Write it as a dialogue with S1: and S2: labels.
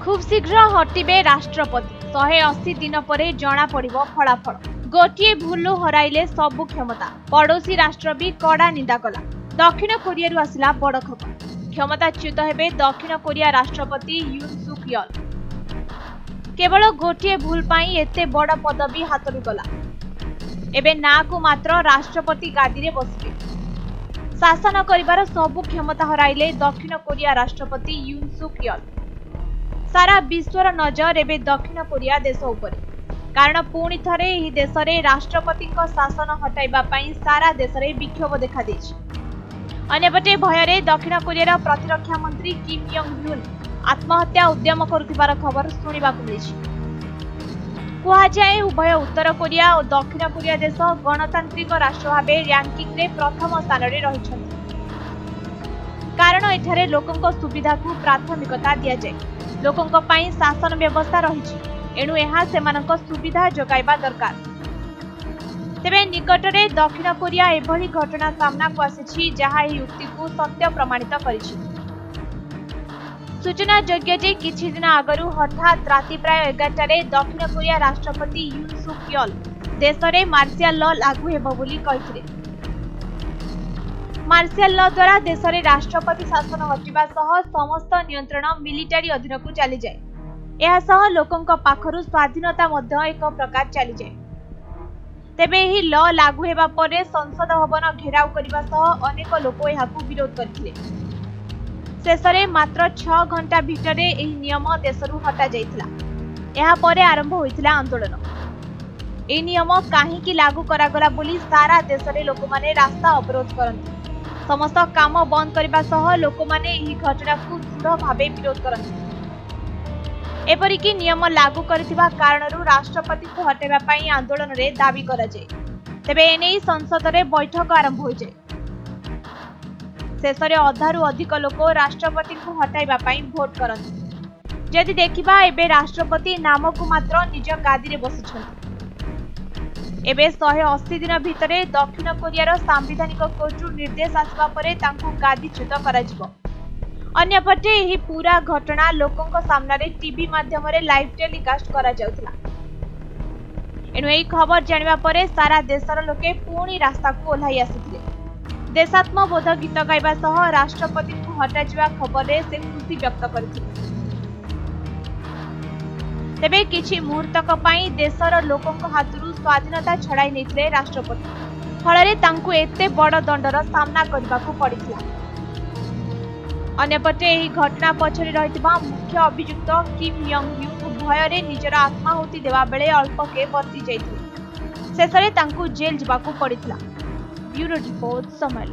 S1: खूब शीघ्र हटिबे राष्ट्रपति 180 दिन पर जना पड़िबो फलाफल। गोटे भूलु हराइले सबु क्षमता। पड़ोशी राष्ट्र भी कड़ा निंदा कला। दक्षिण कोरिया आसिला बड़ खबर। क्षमताच्युत हेबे दक्षिण कोरिया राष्ट्रपति यून सुक यॉल। केवल गोटे भूल पाई एते बड़ पदवी हातरू गला। एबे ना को मात्र राष्ट्रपति गादी रे बसिबे। शासन करिबार सबु क्षमता हराइले दक्षिण कोरिया राष्ट्रपति यून सुक यॉल। सारा विश्वर नजर एबे दक्षिण कोरिया देश उपरे, कारण पुणी थरे एही देश रे राष्ट्रपति शासन हटाइबा पई सारा देश रे विक्षोभ देखा देछि। अन्यपटे भयरे दक्षिण कोरियार प्रतिरक्षा मंत्री किम योंग ह्युन आत्महत्या उद्यम करुथिबार खबर सुनिबाकु मिलिछि। कुहाଯାଏ उभय उत्तर कोरिया और दक्षिण कोरिया देश गणतांत्रिक राष्ट्र भाबे रैंकिंग रे प्रथम स्थान रे रहिछन्ति, कारण एठारे लोकंक सुविधा को प्राथमिकता दिया जाय। लोकंक पई शासन व्यवस्था रहिछि, एणु एहा सेमानक सुविधा जोगाइबा दरकार। तेबे निकटरे दक्षिण कोरिया एभली घटना सामना को आसिछि जहा एही युक्ति को सत्य प्रमाणित करिछि। सूचना योग्य जे किछि दिन आगरु हठात राति प्राय 11 रे दक्षिण कोरिया राष्ट्रपति यून सुक यॉल देश रे मार्शियल लॉ लागू हेबो बोली कहिथिले। मार्शियल लॉ द्वारा देश रे राष्ट्रपति शासन हटिबा सह समस्त नियंत्रण मिलिटारी अधीन को चली जाए। एहा सह लोकंक पाखरु स्वाधीनता मध्य एक प्रकार चली जाए। तेबे एही लॉ लागू हेबा परे संसद भवन घेराव करबा सह अनेक लोक एहाकू विरोध करथिले। शेषरे मात्र 6 घंटा भितरे एही नियम देशरु हटा जाइथिला। एहा परे आरंभ होइथिला आंदोलन। एही नियम काहेकि लागू करागला बोली सारा देश रे लोक माने रास्ता अवरोध करथि। समस्त काम बंद करबा सह लोक माने एही घटना को दृढ़ भावे विरोध करथि। एपरिकी नियम लागू करथिबा कारणरू राष्ट्रपति को हटाइबा पई आंदोलन रे दाबी करा जाय। तेबे एनेई संसद रे बैठक आरंभ हो जाय। शेषरे अधारू अधिक लोक राष्ट्रपति को हटाइबा पई भोट करथि। जदि देखिबा एबे राष्ट्रपति नाम को मात्र निज गादी रे बसिछन्ति। एबे 180 दिन भितरे दक्षिण कोरियार सांविधानिक कोर्टरू निर्देश आसबा परे तांकू गादीच्युत कराजिबो। अन्यपटे एही पूरा घटना लोकंक सामने रे टीवी माध्यम रे लाइव टेलीकास्ट करा जाउथला। एनु एही खबर जानिबा परे सारा देशर लोके पूणी रास्ता को ओल्हाई आसिथिले। देशात्मबोध गीत गाइबा सह राष्ट्रपति को हटाजिबा खबर रे से खुशी व्यक्त करथिले। तेबे किछि मुहूर्तक पई देशर लोकंक हातरू स्वाधीनता छड़ाई नेथिले राष्ट्रपति। फलरे तांकू एते बड़ दंडर सामना करबाकू पड़िथिला। अन्यपटे एही घटना पछरे रहितबा मुख्य अभियुक्त किम योंग ह्युन भयरे निजर आत्माहुति देवा बेले अल्पके बर्ती जाइथिले। शेषरे तांकू जेल जिबाकू पड़िथिला। ब्यूरो रिपोर्ट समय।